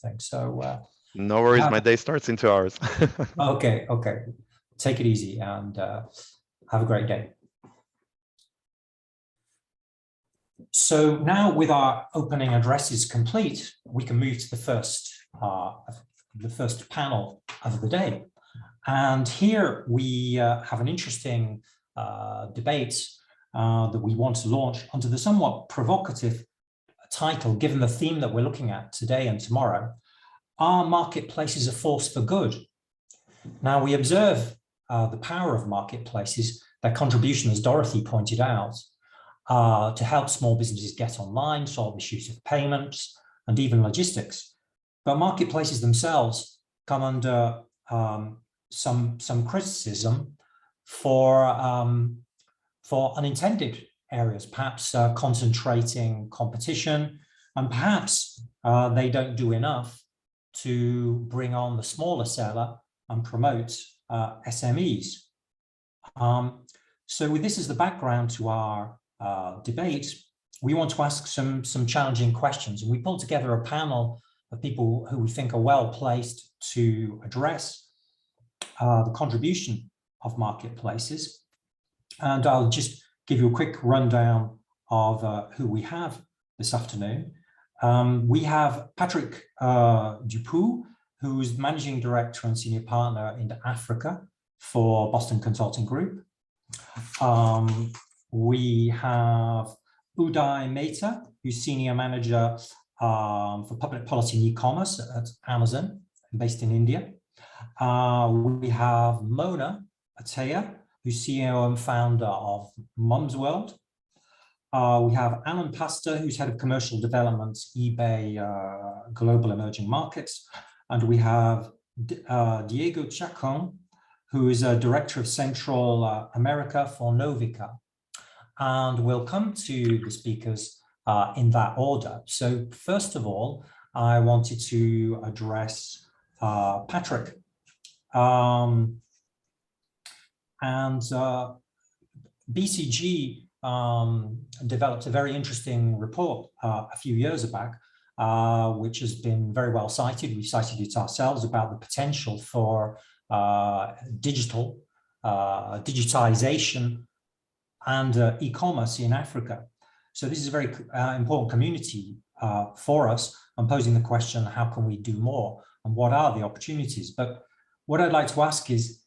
thing. So no worries, my day starts in 2 hours. Okay. Take it easy and have a great day. So now with our opening addresses complete, we can move to the first panel of the day. And here we have an interesting debate that we want to launch under the somewhat provocative title, given the theme that we're looking at today and tomorrow: Are marketplaces a force for good? Now, we observe the power of marketplaces, their contribution, as Dorothy pointed out, to help small businesses get online, solve issues of payments, and even logistics. But marketplaces themselves come under some criticism for unintended areas, perhaps concentrating competition, and perhaps they don't do enough to bring on the smaller seller and promote SMEs. So with this as the background to our debate, we want to ask some challenging questions. And we pulled together a panel of people who we think are well placed to address the contribution of marketplaces. And I'll just give you a quick rundown of who we have this afternoon. We have Patrick Dupuis, who's Managing Director and Senior Partner in Africa for Boston Consulting Group. We have Uday Mehta, who's Senior Manager for Public Policy and E-commerce at Amazon, based in India. We have Mona Ataya, who's CEO and founder of Mum's World. We have Alan Pastor, who's Head of Commercial Development, eBay Global Emerging Markets. And we have Diego Chacon, who is a Director of Central America for Novica. And we'll come to the speakers in that order. So first of all, I wanted to address Patrick. BCG developed a very interesting report a few years back, which has been very well cited. We cited it ourselves, about the potential for digitization and e-commerce in Africa. So this is a very important community for us, and posing the question, how can we do more and what are the opportunities? But what I'd like to ask is,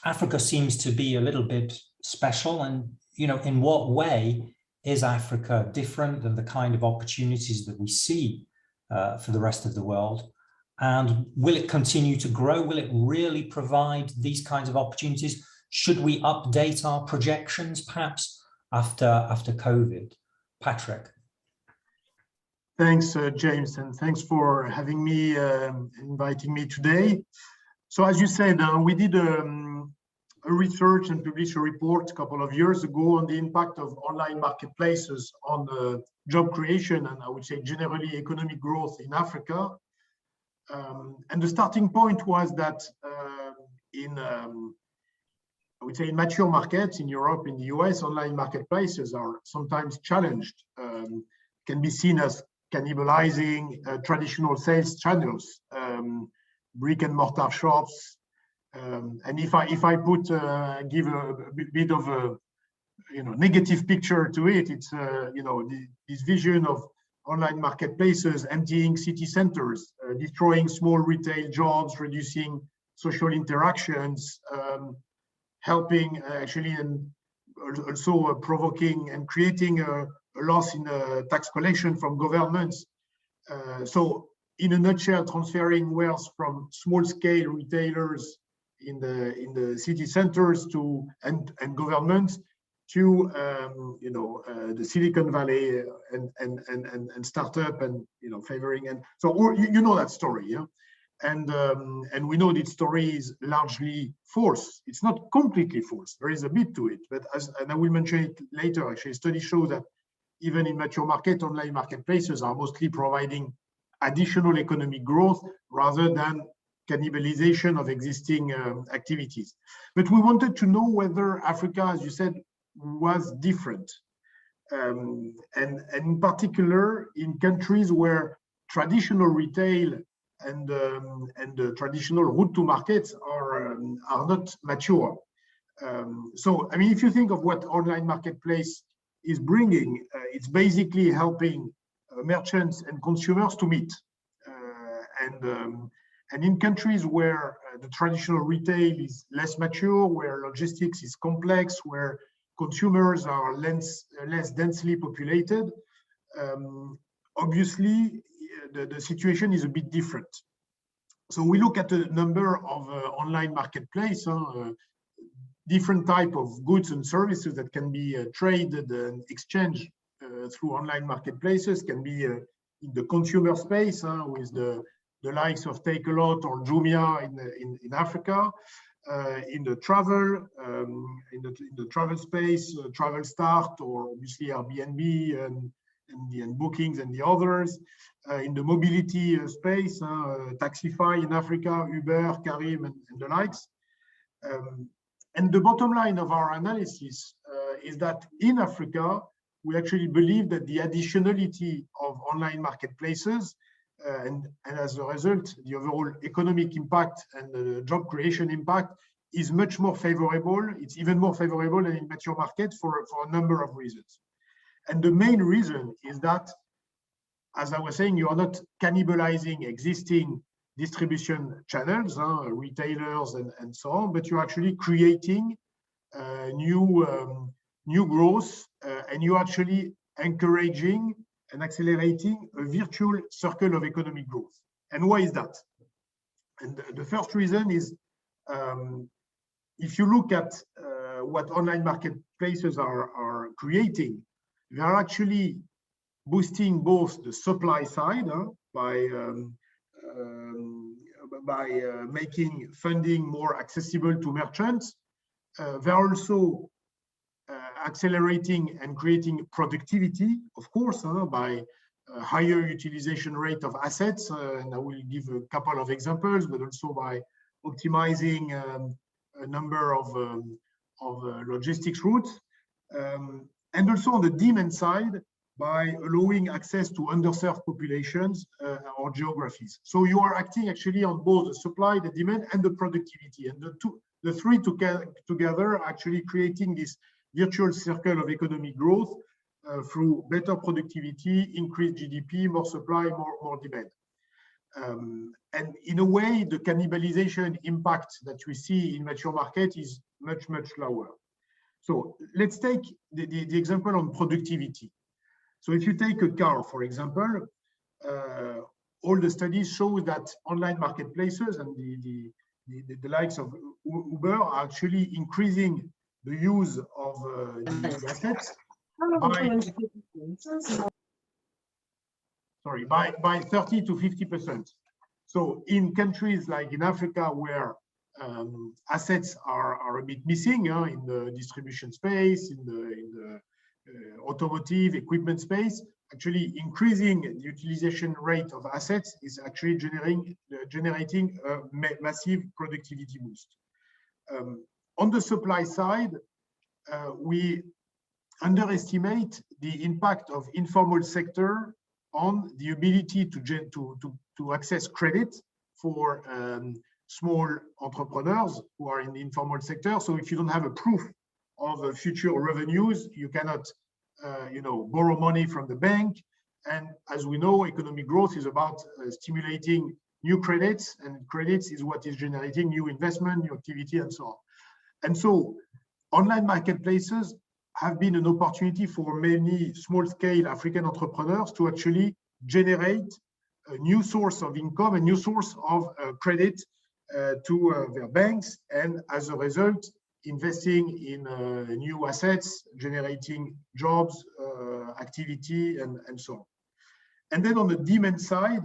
Africa seems to be a little bit special, and in what way is Africa different than the kind of opportunities that we see for the rest of the world? And will it continue to grow? Will it really provide these kinds of opportunities? Should we update our projections perhaps after COVID? Patrick. Thanks, James, and thanks for having me, inviting me today. So as you said, we did a research and published a report a couple of years ago on the impact of online marketplaces on the job creation and, I would say, generally economic growth in Africa. And the starting point was that I would say in mature markets in Europe, in the US, online marketplaces are sometimes challenged, can be seen as cannibalizing traditional sales channels, brick and mortar shops. And if I give a bit of a negative picture to it, it's this vision of online marketplaces emptying city centers, destroying small retail jobs, reducing social interactions, helping actually, and also provoking and creating a loss in tax collection from governments. So in a nutshell, transferring wealth from small-scale retailers in the city centers to and governments to the Silicon Valley and startup and favoring, and so that story, yeah. And we know that story is largely false. It's not completely false. There is a bit to it, but and I will mention it later. Actually, studies show that even in mature market, online marketplaces are mostly providing additional economic growth rather than cannibalization of existing activities. But we wanted to know whether Africa, as you said, was different, and in particular in countries where traditional retail and the traditional route to markets are not mature. So, I mean, if you think of what online marketplace is bringing, it's basically helping merchants and consumers to meet. And in countries where the traditional retail is less mature, where logistics is complex, where consumers are less densely populated, obviously the situation is a bit different. So we look at a number of online marketplace, different type of goods and services that can be traded and exchanged through online marketplaces, can be in the consumer space with the likes of Takealot or Jumia in Africa, in the travel, in the travel space, Travel Start, or obviously Airbnb and bookings and the others, in the mobility space, Taxify in Africa, Uber, Careem, and the likes. And the bottom line of our analysis is that in Africa, we actually believe that the additionality of online marketplaces and as a result, the overall economic impact and the job creation impact is much more favorable. It's even more favorable than in mature markets for a number of reasons. And the main reason is that, as I was saying, you are not cannibalizing existing distribution channels, retailers and so on, but you're actually creating new growth, and you're actually encouraging and accelerating a virtual circle of economic growth. And why is that? And the first reason is, if you look at what online marketplaces are creating, they are actually boosting both the supply side by making funding more accessible to merchants. They're also accelerating and creating productivity, of course, by higher utilization rate of assets. And I will give a couple of examples, but also by optimizing a number of logistics routes. And also on the demand side, by allowing access to underserved populations or geographies. So you are acting actually on both the supply, the demand, and the productivity. And the three together are actually creating this virtual circle of economic growth through better productivity, increased GDP, more supply, more demand. And in a way, the cannibalization impact that we see in mature market is much, much lower. So let's take the example on productivity. So if you take a car, for example, all the studies show that online marketplaces and the likes of Uber are actually increasing the use of the assets by 30 to 50%. So in countries like in Africa, where assets are a bit missing in the distribution space, in the automotive equipment space, actually increasing the utilization rate of assets is actually generating a massive productivity boost. On the supply side, we underestimate the impact of informal sector on the ability to access credit for small entrepreneurs who are in the informal sector. So if you don't have a proof of future revenues, you cannot borrow money from the bank. And as we know, economic growth is about stimulating new credits, and credits is what is generating new investment, new activity, and so on. And so online marketplaces have been an opportunity for many small-scale African entrepreneurs to actually generate a new source of income, a new source of credit to their banks, and as a result, investing in new assets, generating jobs, activity, and so on. And then on the demand side,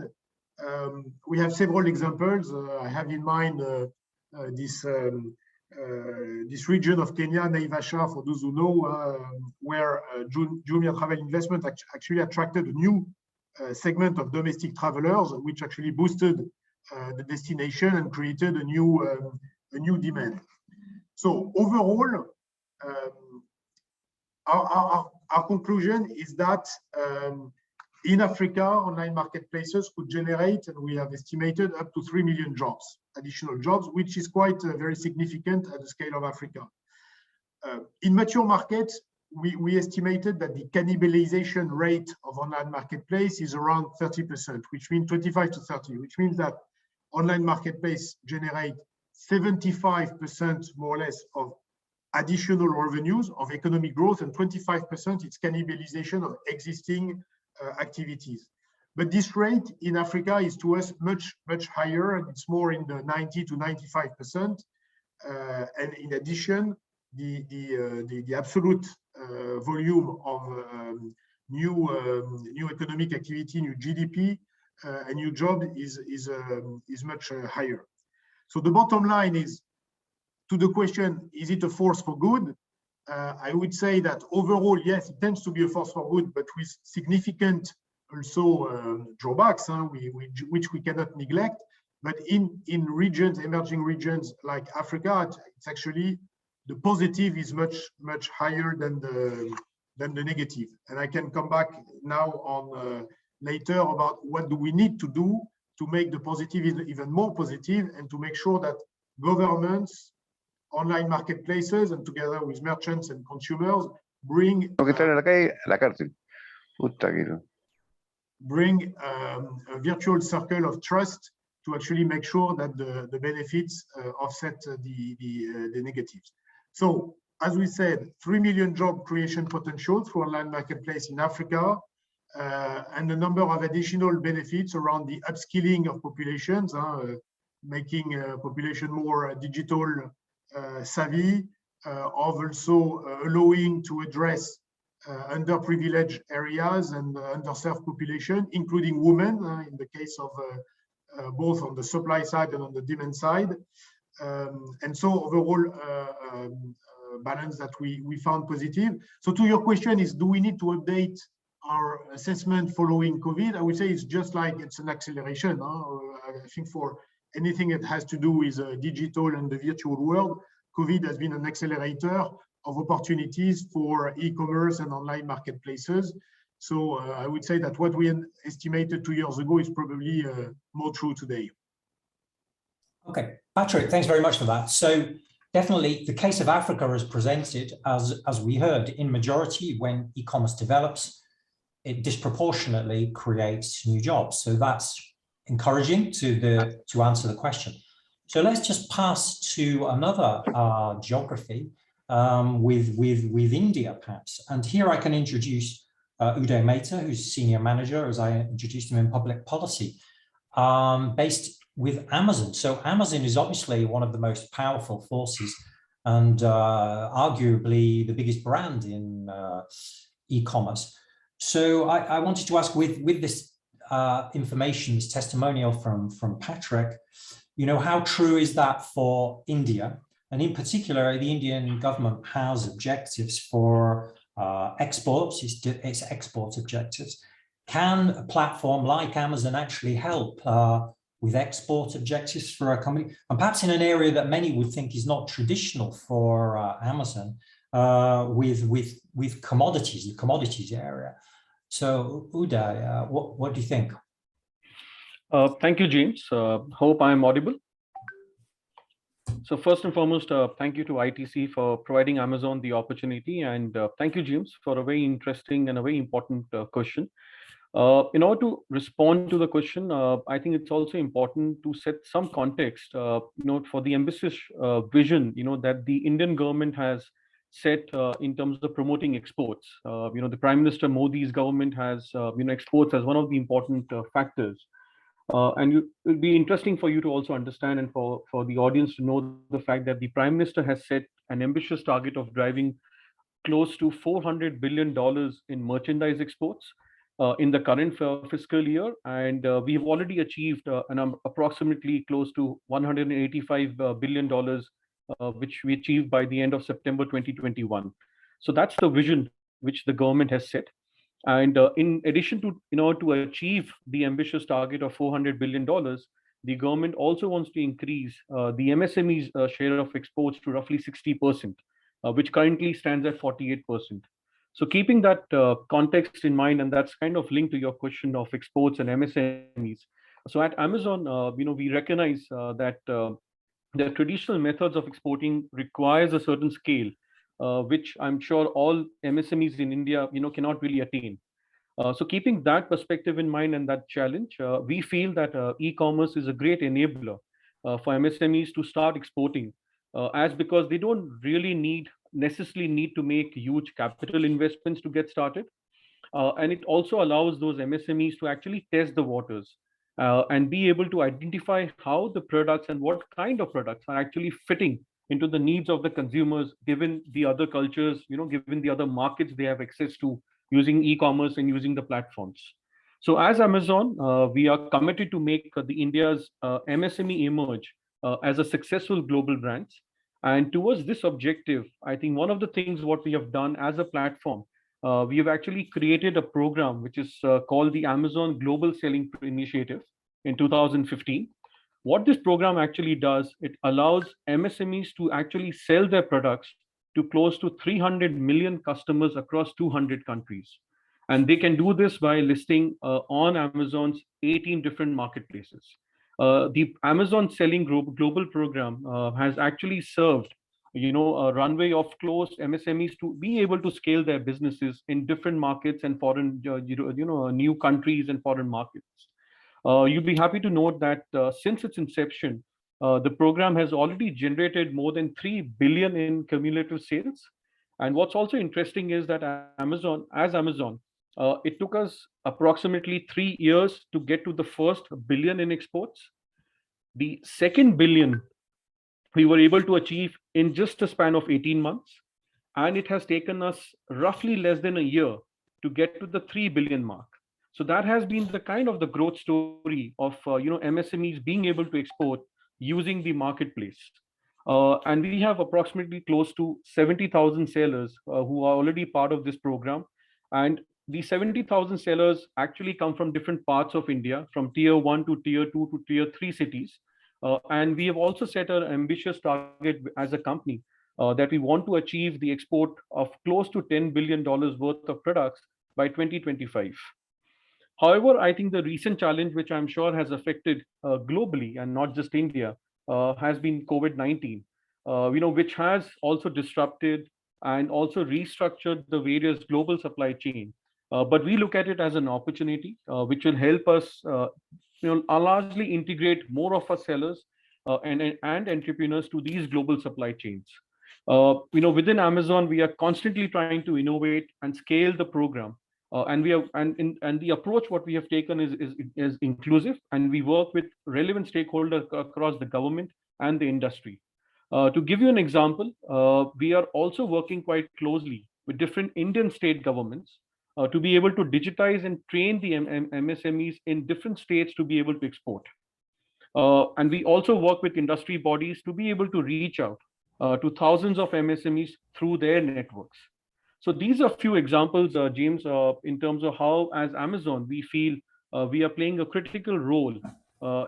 we have several examples. I have in mind this region of Kenya, Naivasha, for those who know, where Jumia Travel Investment actually attracted a new segment of domestic travelers, which actually boosted the destination and created a new demand. So overall, our conclusion is that In Africa, online marketplaces could generate, and we have estimated, up to 3 million jobs, additional jobs, which is quite very significant at the scale of Africa. In mature markets, we estimated that the cannibalization rate of online marketplace is around 30%, which means 25 to 30, which means that online marketplace generate 75% more or less of additional revenues of economic growth, and 25% it's cannibalization of existing activities. But this rate in Africa is to us much higher, and it's more in the 90 to 95%. And in addition, the absolute volume of new economic activity, new GDP, a new job is much higher. So the bottom line is, to the question, is it a force for good? I would say that overall, yes, it tends to be a force for good, but with significant also drawbacks, which we cannot neglect. But in regions, emerging regions like Africa, it's actually the positive is much higher than the negative. And I can come back now on later about what do we need to do to make the positive even more positive, and to make sure that governments, online marketplaces, and together with merchants and consumers bring a virtual circle of trust to actually make sure that the benefits offset the negatives. So, as we said, 3 million job creation potential through online marketplace in Africa, and a number of additional benefits around the upskilling of populations, making population more digital savvy, of also allowing to address underprivileged areas and underserved population, including women, in the case of both on the supply side and on the demand side. And so overall balance that we found positive. So to your question is, do we need to update our assessment following COVID? I would say it's just like it's an acceleration. I think for anything that has to do with digital and the virtual world, COVID has been an accelerator of opportunities for e-commerce and online marketplaces. So I would say that what we estimated 2 years ago is probably more true today. Okay, Patrick, thanks very much for that. So definitely the case of Africa is presented as we heard, in majority when e-commerce develops, it disproportionately creates new jobs. So that's encouraging to answer the question. So let's just pass to another geography with India, perhaps. And here I can introduce Uday Mehta, who's Senior Manager, as I introduced him in public policy, based with Amazon. So Amazon is obviously one of the most powerful forces and arguably the biggest brand in e-commerce. So I wanted to ask, with this information, this testimonial from Patrick, how true is that for India? And in particular, the Indian government has objectives for exports, its export objectives. Can a platform like Amazon actually help with export objectives for a company? And perhaps in an area that many would think is not traditional for Amazon, with commodities, the commodities area. So Uday, what do you think? Thank you, James. Hope I'm audible. So first and foremost, thank you to ITC for providing Amazon the opportunity, and thank you, James, for a very interesting and a very important question. In order to respond to the question, I think it's also important to set some context, for the ambitious vision, that the Indian government has set in terms of promoting exports. The Prime Minister Modi's government has, exports as one of the important factors. And it will be interesting for you to also understand, and for the audience to know the fact that the Prime Minister has set an ambitious target of driving close to $400 billion in merchandise exports in the current fiscal year. And we've already achieved approximately close to $185 billion, which we achieved by the end of September 2021. So that's the vision which the government has set. And in addition to, to achieve the ambitious target of $400 billion, the government also wants to increase the MSME's share of exports to roughly 60%, which currently stands at 48%. So keeping that context in mind, and that's kind of linked to your question of exports and MSMEs. So at Amazon, we recognize that the traditional methods of exporting requires a certain scale, which I'm sure all MSMEs in India, cannot really attain. So keeping that perspective in mind and that challenge, we feel that e-commerce is a great enabler for MSMEs to start exporting, as because they don't really necessarily need to make huge capital investments to get started. And it also allows those MSMEs to actually test the waters and be able to identify how the products and what kind of products are actually fitting into the needs of the consumers, given the other cultures, given the other markets they have access to using e-commerce and using the platforms. So as Amazon, we are committed to make the India's MSME emerge as a successful global brand. And towards this objective, I think one of the things what we have done as a platform, we have actually created a program which is called the Amazon Global Selling Initiative in 2015. What this program actually does, it allows MSMEs to actually sell their products to close to 300 million customers across 200 countries. And they can do this by listing on Amazon's 18 different marketplaces. The Amazon Selling Group Global Program has actually served a runway of close MSMEs to be able to scale their businesses in different markets and foreign, new countries and foreign markets. You'd be happy to note that since its inception, the program has already generated more than 3 billion in cumulative sales. And what's also interesting is that Amazon, it took us approximately 3 years to get to the first billion in exports. The second billion we were able to achieve in just a span of 18 months. And it has taken us roughly less than a year to get to the 3 billion mark. So that has been the kind of the growth story of MSMEs being able to export using the marketplace. And we have approximately close to 70,000 sellers who are already part of this program. And the 70,000 sellers actually come from different parts of India, from tier 1 to tier 2 to tier 3 cities. And we have also set an ambitious target as a company that we want to achieve the export of close to $10 billion worth of products by 2025. However, I think the recent challenge, which I'm sure has affected globally and not just India, has been COVID-19, which has also disrupted and also restructured the various global supply chain. But we look at it as an opportunity, which will help us, largely integrate more of our sellers and entrepreneurs to these global supply chains. Within Amazon, we are constantly trying to innovate and scale the program. And the approach what we have taken is inclusive, and we work with relevant stakeholders across the government and the industry. To give you an example, we are also working quite closely with different Indian state governments to be able to digitize and train the MSMEs in different states to be able to export. And we also work with industry bodies to be able to reach out to thousands of MSMEs through their networks. So these are a few examples, James, in terms of how, as Amazon, we feel we are playing a critical role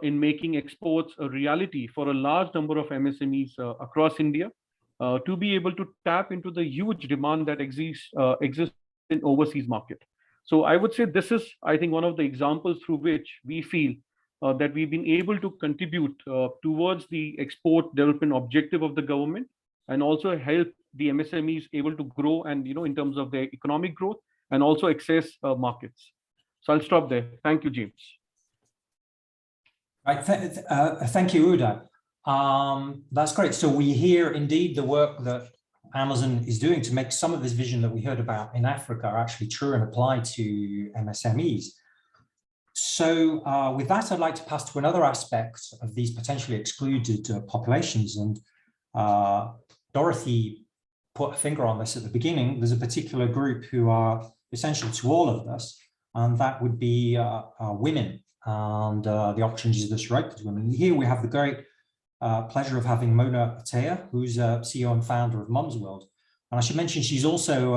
in making exports a reality for a large number of MSMEs across India to be able to tap into the huge demand that exists in overseas market. So I would say this is, I think, one of the examples through which we feel that we've been able to contribute towards the export development objective of the government, and also help the MSMEs able to grow and, in terms of their economic growth and also access markets. So I'll stop there. Thank you, James. Right, thank you, Uday. That's great. So we hear indeed the work that Amazon is doing to make some of this vision that we heard about in Africa actually true and apply to MSMEs. So with that, I'd like to pass to another aspect of these potentially excluded populations. And Dorothy put a finger on this at the beginning. There's a particular group who are essential to all of us, and that would be women and the opportunities this right to women. And here we have the great pleasure of having Mona Ateya, who's CEO and founder of Mums World. And I should mention she's also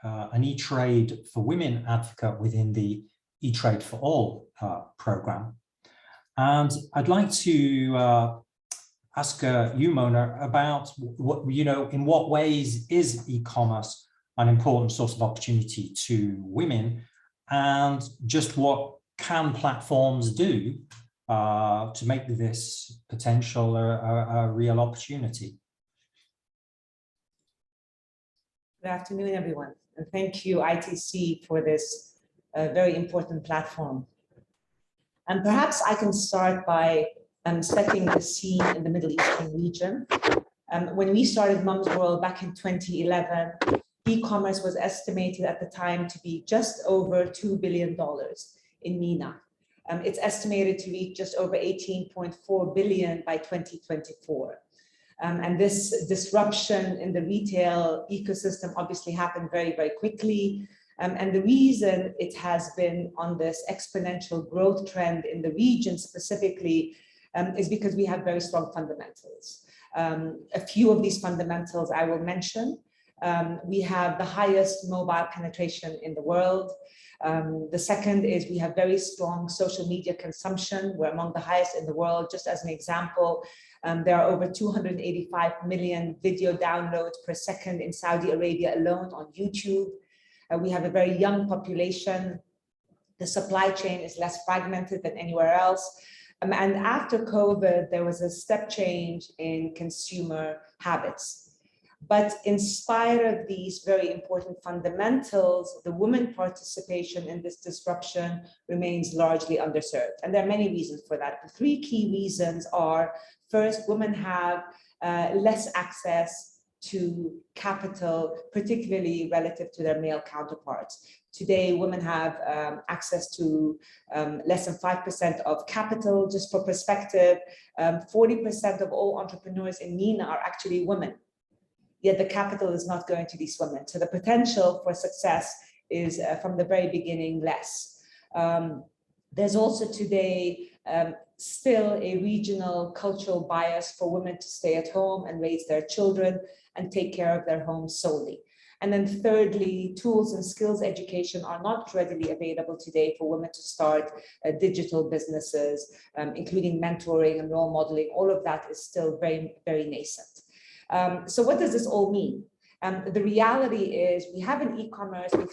an E-Trade for Women advocate within the E-Trade for All program. And I'd like to ask you, Mona, about what, in what ways is e-commerce an important source of opportunity to women, and just what can platforms do to make this potential a real opportunity. Good afternoon, everyone, and thank you, ITC, for this very important platform. And perhaps I can start by setting the scene in the Middle Eastern region. When we started Mum's World back in 2011, e-commerce was estimated at the time to be just over $2 billion in MENA. It's estimated to reach just over 18.4 billion by 2024. And this disruption in the retail ecosystem obviously happened very, very quickly. And the reason it has been on this exponential growth trend in the region specifically is because we have very strong fundamentals. A few of these fundamentals I will mention. We have the highest mobile penetration in the world. The second is we have very strong social media consumption. We're among the highest in the world. Just as an example, there are over 285 million video downloads per second in Saudi Arabia alone on YouTube. We have a very young population. The supply chain is less fragmented than anywhere else. And after COVID, there was a step change in consumer habits. But in spite of these very important fundamentals, the women participation in this disruption remains largely underserved. And there are many reasons for that. The three key reasons are, first, women have less access to capital, particularly relative to their male counterparts. Today, women have access to less than 5% of capital. Just for perspective, 40% of all entrepreneurs in MENA are actually women. Yet the capital is not going to these women. So the potential for success is from the very beginning less. There's also today still a regional cultural bias for women to stay at home and raise their children and take care of their homes solely. And then thirdly, tools and skills education are not readily available today for women to start digital businesses, including mentoring and role modeling. All of that is still very, very nascent. So what does this all mean? The reality is we have an e-commerce with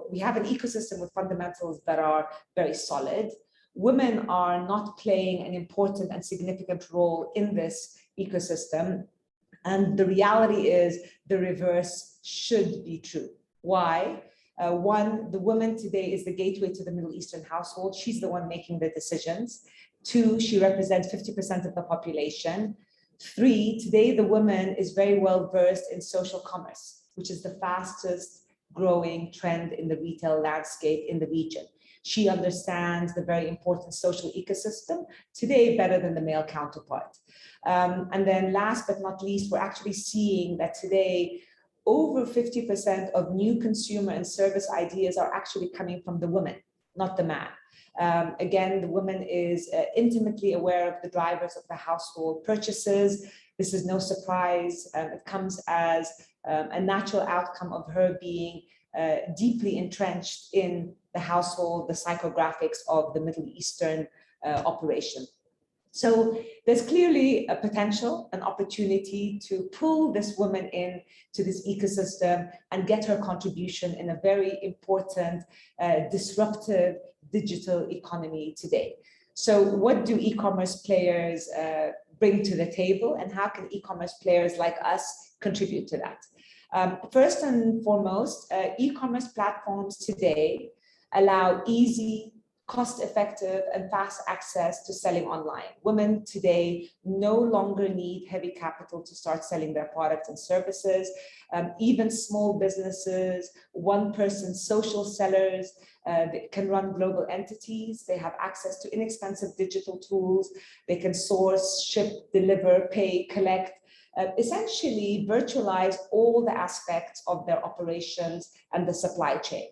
we have an ecosystem with fundamentals that are very solid. Women are not playing an important and significant role in this ecosystem. And the reality is the reverse should be true. Why? One, the woman today is the gateway to the Middle Eastern household. She's the one making the decisions. Two, she represents 50% of the population. Three, today the woman is very well versed in social commerce, which is the fastest growing trend in the retail landscape in the region. She understands the very important social ecosystem today better than the male counterpart. And then last but not least, we're actually seeing that today over 50% of new consumer and service ideas are actually coming from the woman, not the man. Again, the woman is intimately aware of the drivers of the household purchases. This is no surprise. It comes as a natural outcome of her being deeply entrenched in the household, the psychographics of the Middle Eastern operation. So there's clearly a potential, an opportunity to pull this woman in to this ecosystem and get her contribution in a very important, disruptive digital economy today. So what do e-commerce players bring to the table, and how can e-commerce players like us contribute to that? First and foremost, e-commerce platforms today allow easy, cost-effective and fast access to selling online. Women today no longer need heavy capital to start selling their products and services. Even small businesses, one-person social sellers, they can run global entities. They have access to inexpensive digital tools. They can source, ship, deliver, pay, collect, essentially virtualize all the aspects of their operations and the supply chain.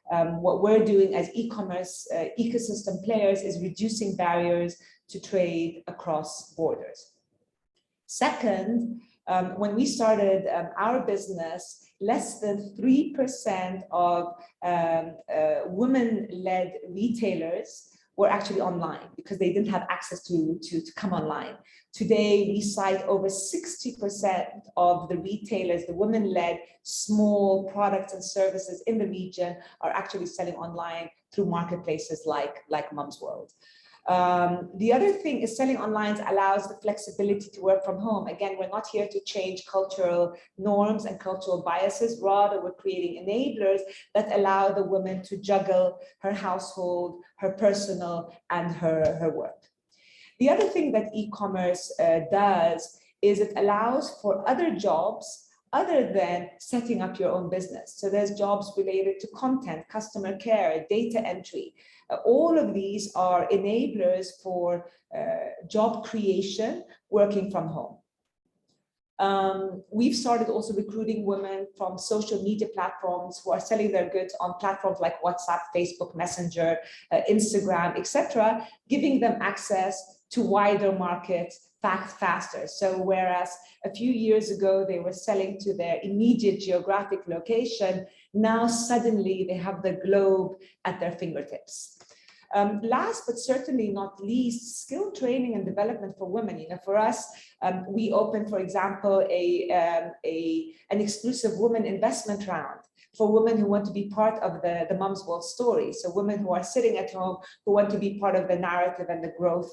What we're doing as e-commerce ecosystem players is reducing barriers to trade across borders. Second, when we started our business, less than 3% of women-led retailers were actually online because they didn't have access to come online. Today, we cite over 60% of the retailers, the women-led small products and services in the region are actually selling online through marketplaces like Mum's World. The other thing is selling online allows the flexibility to work from home. Again, we're not here to change cultural norms and cultural biases. Rather, we're creating enablers that allow the woman to juggle her household, her personal, and her work. The other thing that e-commerce does is it allows for other jobs other than setting up your own business. So there's jobs related to content, customer care, data entry. All of these are enablers for job creation working from home. We've started also recruiting women from social media platforms who are selling their goods on platforms like WhatsApp, Facebook Messenger, Instagram, etc., giving them access to wider markets faster. So whereas a few years ago they were selling to their immediate geographic location, now suddenly they have the globe at their fingertips. Last but certainly not least, skill training and development for women. You know, for us, we opened, for example, an exclusive women investment round for women who want to be part of the Mum's World story. So women who are sitting at home, who want to be part of the narrative and the growth.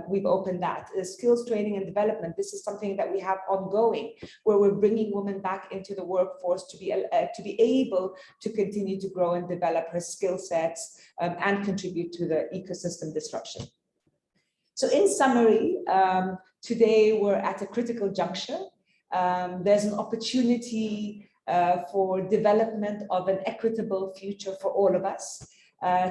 We've opened that. The skills training and development, this is something that we have ongoing, where we're bringing women back into the workforce to be able to continue to grow and develop her skill sets and contribute to the ecosystem disruption. So in summary, today we're at a critical juncture. There's an opportunity for development of an equitable future for all of us.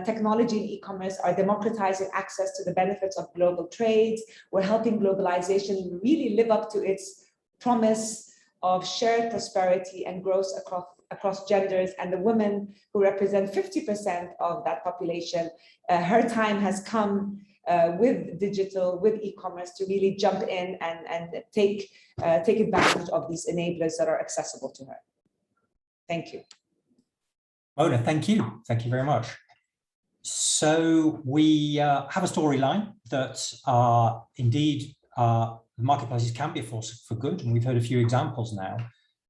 Technology and e-commerce are democratizing access to the benefits of global trade. We're helping globalization really live up to its promise of shared prosperity and growth across genders. And the women who represent 50% of that population, her time has come with digital, with e-commerce, to really jump in and take advantage of these enablers that are accessible to her. Thank you. Mona, thank you. Thank you very much. So we have a storyline that indeed marketplaces can be a force for good, and we've heard a few examples now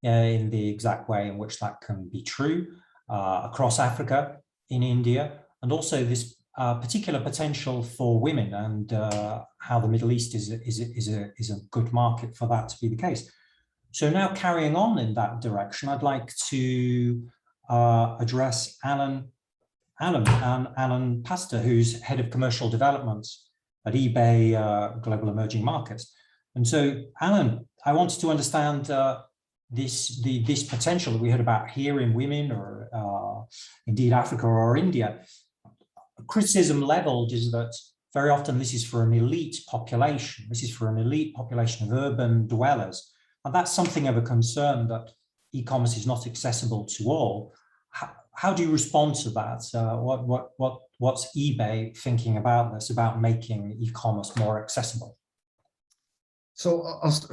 in the exact way in which that can be true across Africa, in India, and also this particular potential for women, and how the Middle East is a good market for that to be the case. So now, carrying on in that direction, I'd like to address Alan Pastor, who's head of commercial development at eBay Global Emerging Markets. And so, Alan, I wanted to understand this potential that we heard about here in women, or indeed Africa or India. Criticism leveled is that very often this is for an elite population. This is for an elite population of urban dwellers. And that's something of a concern, that e-commerce is not accessible to all. How do you respond to that? What's eBay thinking about this, about making e-commerce more accessible? So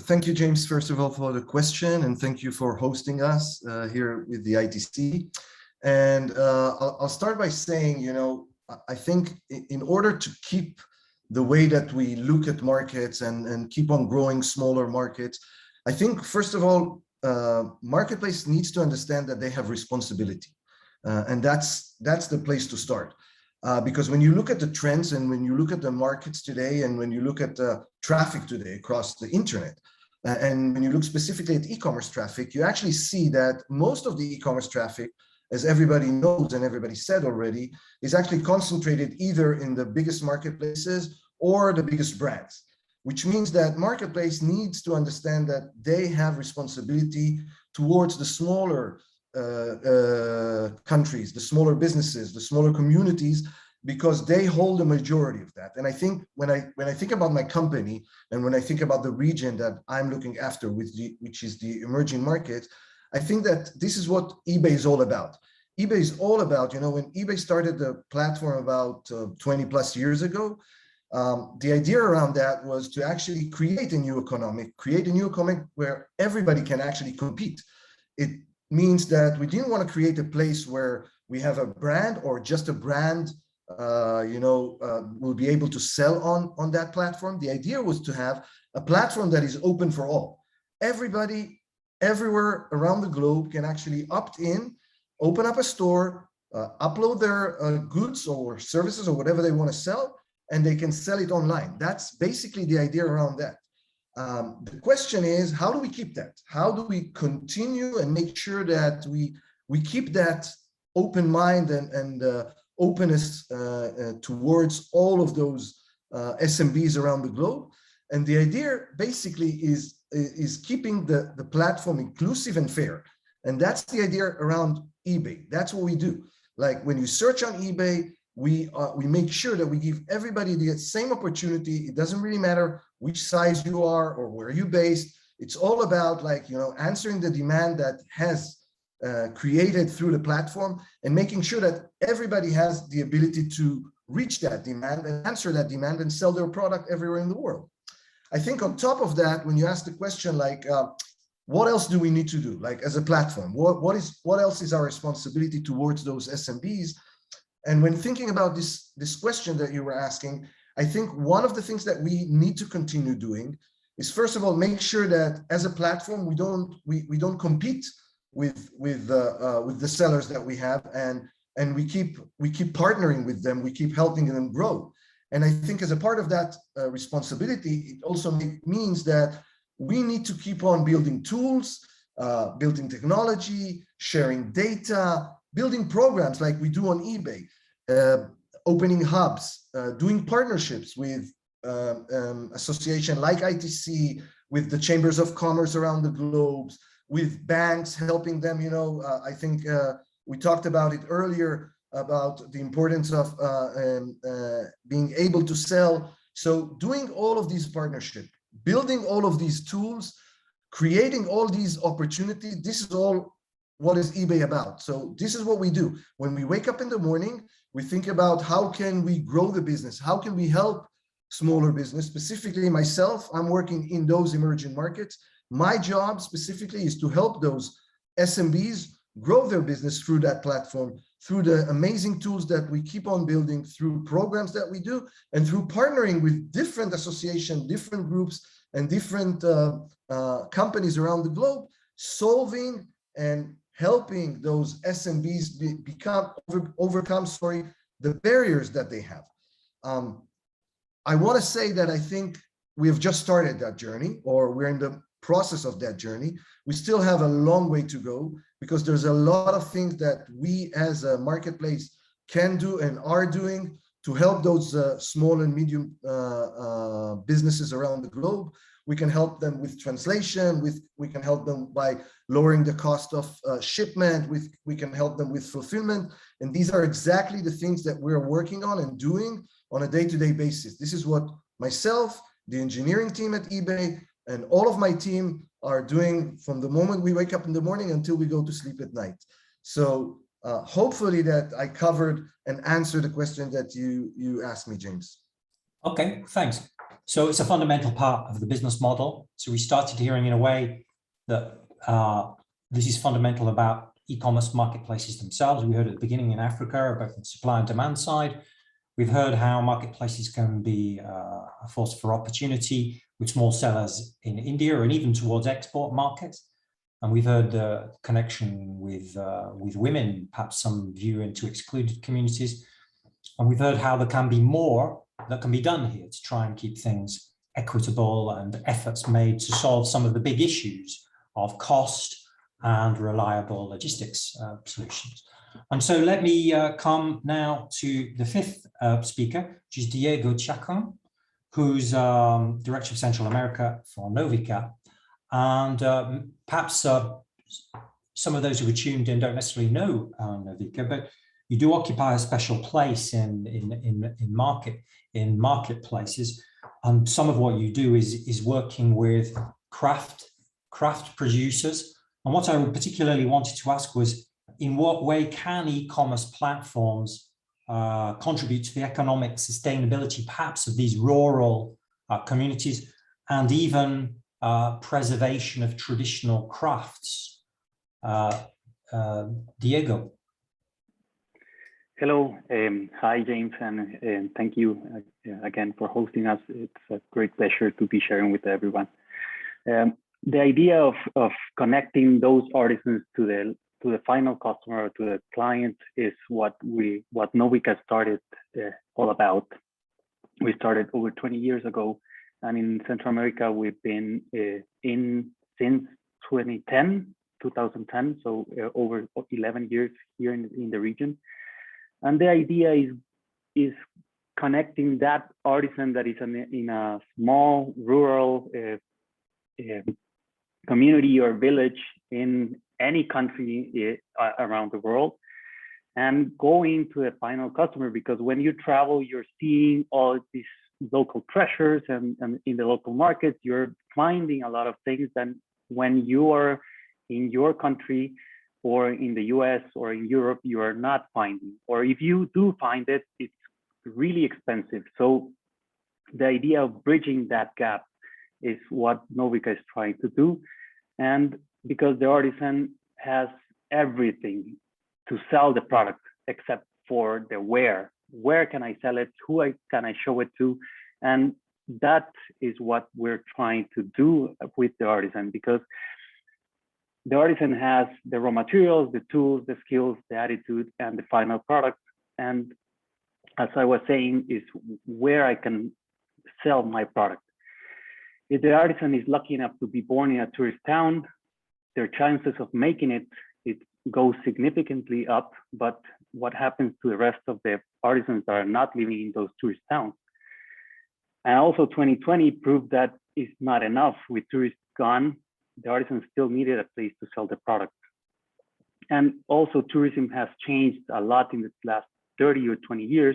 thank you, James, first of all, for the question, and thank you for hosting us here with the ITC. And I'll start by saying, you know, I think in order to keep the way that we look at markets and keep on growing smaller markets, I think, first of all, marketplace needs to understand that they have responsibility. And that's the place to start. Because when you look at the trends, and when you look at the markets today, and when you look at the traffic today across the internet, and when you look specifically at e-commerce traffic, you actually see that most of the e-commerce traffic, as everybody knows and everybody said already, is actually concentrated either in the biggest marketplaces or the biggest brands, which means that marketplace needs to understand that they have responsibility towards the smaller countries, the smaller businesses, the smaller communities, because they hold the majority of that. And I think when I think about my company, and when I think about the region that I'm looking after, which is the emerging markets, I think that this is what eBay is all about. eBay is all about, you know, when eBay started the platform about 20 plus years ago, the idea around that was to actually create a new economy where everybody can actually compete. It means that we didn't want to create a place where we have a brand, or just a brand will be able to sell on that platform. The idea was to have a platform that is open for all. Everybody, everywhere around the globe can actually opt in, open up a store, upload their goods or services or whatever they want to sell, and they can sell it online. That's basically the idea around that. The question is, how do we keep that? How do we continue and make sure that we keep that open mind and openness towards all of those SMBs around the globe? And the idea basically is keeping the platform inclusive and fair. And that's the idea around eBay. That's what we do. Like when you search on eBay, we make sure that we give everybody the same opportunity. It doesn't really matter which size you are or where you're based. It's all about answering the demand that has created through the platform and making sure that everybody has the ability to reach that demand and answer that demand and sell their product everywhere in the world. I think on top of that, when you ask the question what else do we need to do as a platform? What else is our responsibility towards those SMBs? And when thinking about this question that you were asking, I think one of the things that we need to continue doing is, first of all, make sure that as a platform we don't compete with the sellers that we have, and we keep partnering with them, we keep helping them grow. And I think as a part of that responsibility, it also means that we need to keep on building tools, building technology, sharing data, building programs like we do on eBay, opening hubs, doing partnerships with association like ITC, with the chambers of commerce around the globe, with banks, helping them. I think we talked about it earlier about the importance of being able to sell. So doing all of these partnerships, building all of these tools, creating all these opportunities, this is all what is eBay about. So this is what we do. When we wake up in the morning, we think about how can we grow the business? How can we help smaller business? Specifically myself, I'm working in those emerging markets. My job specifically is to help those SMBs grow their business through that platform, through the amazing tools that we keep on building, through programs that we do, and through partnering with different associations, different groups, and different companies around the globe, solving and helping those SMBs overcome the barriers that they have. I want to say that I think we have just started that journey, or we're in the process of that journey. We still have a long way to go, because there's a lot of things that we as a marketplace can do and are doing to help those small and medium businesses around the globe. We can help them with translation, we can help them by lowering the cost of shipment, we can help them with fulfillment. And these are exactly the things that we're working on and doing on a day-to-day basis. This is what myself, the engineering team at eBay, and all of my team are doing from the moment we wake up in the morning until we go to sleep at night. So hopefully that I covered and answered the question that you asked me, James. Okay, thanks. So it's a fundamental part of the business model. So we started hearing in a way that this is fundamental about e-commerce marketplaces themselves. We heard at the beginning in Africa, both on supply and demand side. We've heard how marketplaces can be a force for opportunity with small sellers in India and even towards export markets. And we've heard the connection with women, perhaps some view into excluded communities. And we've heard how there can be more that can be done here to try and keep things equitable, and efforts made to solve some of the big issues of cost and reliable logistics solutions. And so let me come now to the fifth speaker, which is Diego Chacon, who's Director of Central America for Novica. And perhaps some of those who are tuned in don't necessarily know Novica, but you do occupy a special place in marketplaces. And some of what you do is working with craft producers. And what I particularly wanted to ask was, in what way can e-commerce platforms contribute to the economic sustainability, perhaps, of these rural communities, and even preservation of traditional crafts? Diego. Hello, hi James, and thank you again for hosting us. It's a great pleasure to be sharing with everyone. The idea of connecting those artisans to the final customer, to the client, is what Novica started all about. We started over 20 years ago, and in Central America we've been in since 2010, so over 11 years here in the region. And the idea is connecting that artisan that is in a small rural community or village in any country around the world, and going to the final customer, because when you travel, you're seeing all these local treasures, and in the local market, you're finding a lot of things that when you are in your country or in the US or in Europe, you are not finding, or if you do find it, it's really expensive. So the idea of bridging that gap is what Novica is trying to do. And because the artisan has everything to sell the product except for the where can I sell it, who can I show it to, and that is what we're trying to do with the artisan, because the artisan has the raw materials, the tools, the skills, the attitude, and the final product. And as I was saying, is where I can sell my product. If the artisan is lucky enough to be born in a tourist town, their chances of making it goes significantly up. But what happens to the rest of the artisans that are not living in those tourist towns? And also 2020 proved that it's not enough. With tourists gone, the artisans still needed a place to sell the product. And also tourism has changed a lot in the last 30 or 20 years.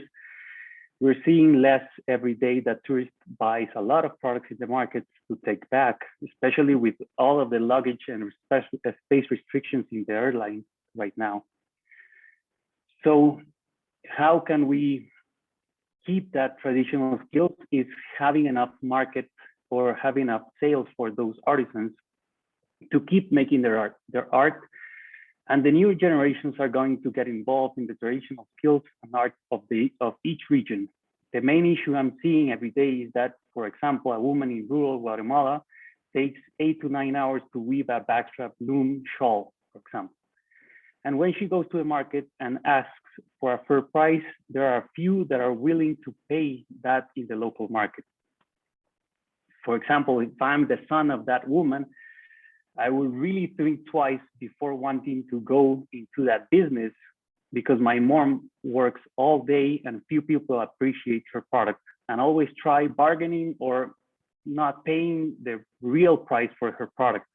We're seeing less every day that tourists buys a lot of products in the markets to take back, especially with all of the luggage and space restrictions in the airlines right now. So how can we keep that traditional skills? Is having enough market or having enough sales for those artisans to keep making their art. And the new generations are going to get involved in the traditional skills and art of each region. The main issue I'm seeing every day is that, for example, a woman in rural Guatemala takes 8 to 9 hours to weave a backstrap loom shawl, for example. And when she goes to the market and asks for a fair price, there are a few that are willing to pay that in the local market. For example, if I'm the son of that woman, I will really think twice before wanting to go into that business, because my mom works all day and few people appreciate her product, and always try bargaining or not paying the real price for her product.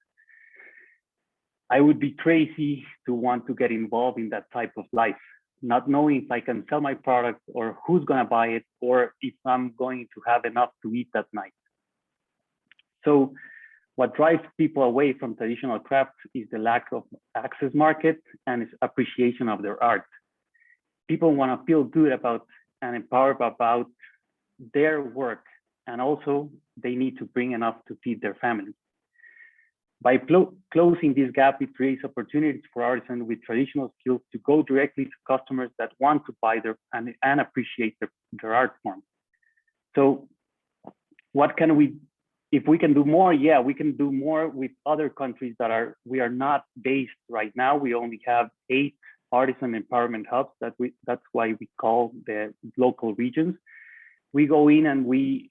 I would be crazy to want to get involved in that type of life, not knowing if I can sell my product or who's gonna buy it, or if I'm going to have enough to eat that night. So what drives people away from traditional crafts is the lack of access market and its appreciation of their art. People want to feel good about and empowered about their work, and also they need to bring enough to feed their family. By closing this gap, it creates opportunities for artisans with traditional skills to go directly to customers that want to buy and appreciate their art form. So what can we, if we can do more? Yeah, we can do more with other countries that we are not based right now. We only have 8 artisan empowerment hubs that's why we call the local regions. We go in and we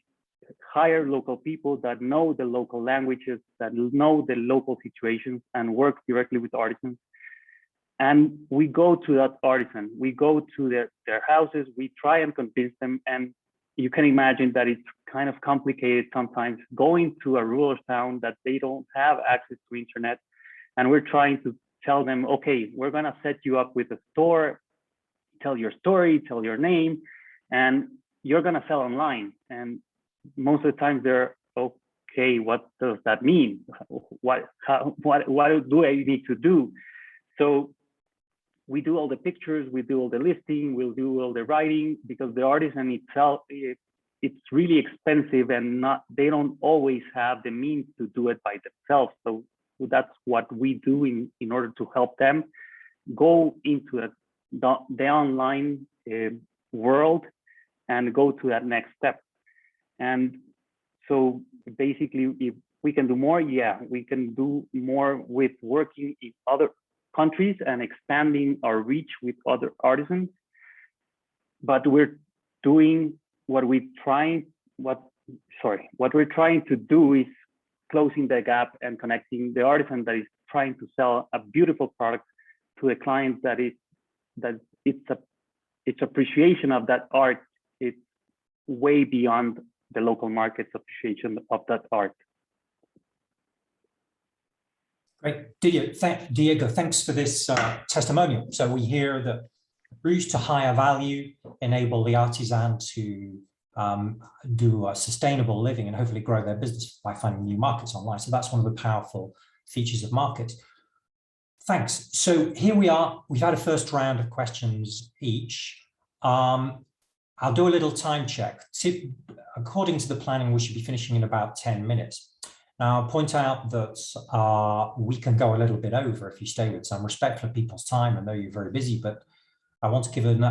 hire local people that know the local languages, that know the local situations, and work directly with artisans. And we go to that artisan, we go to their houses, we try and convince them. And you can imagine that it's kind of complicated sometimes going to a rural town that they don't have access to internet. And we're trying to tell them, okay, we're gonna set you up with a store, tell your story, tell your name, and you're gonna sell online. And most of the time they're, okay, what does that mean? What do I need to do? So we do all the pictures, we do all the listing, we'll do all the writing, because the artisan itself, it's really expensive, and they don't always have the means to do it by themselves. So that's what we do in order to help them go into the online world and go to that next step. And so basically, if we can do more, yeah, we can do more with working in other countries and expanding our reach with other artisans. But we're doing what we're trying to do is closing the gap and connecting the artisan that is trying to sell a beautiful product to a client that its appreciation of that art is way beyond the local market's appreciation of that art. Great, Diego, thanks for this testimonial. So we hear that routes to higher value enable the artisan to do a sustainable living and hopefully grow their business by finding new markets online. So that's one of the powerful features of markets. Thanks. So here we are. We've had a first round of questions each. I'll do a little time check. According to the planning, we should be finishing in about 10 minutes. Now, I'll point out that we can go a little bit over if you stay with some respect for people's time. I know you're very busy, but I want to give an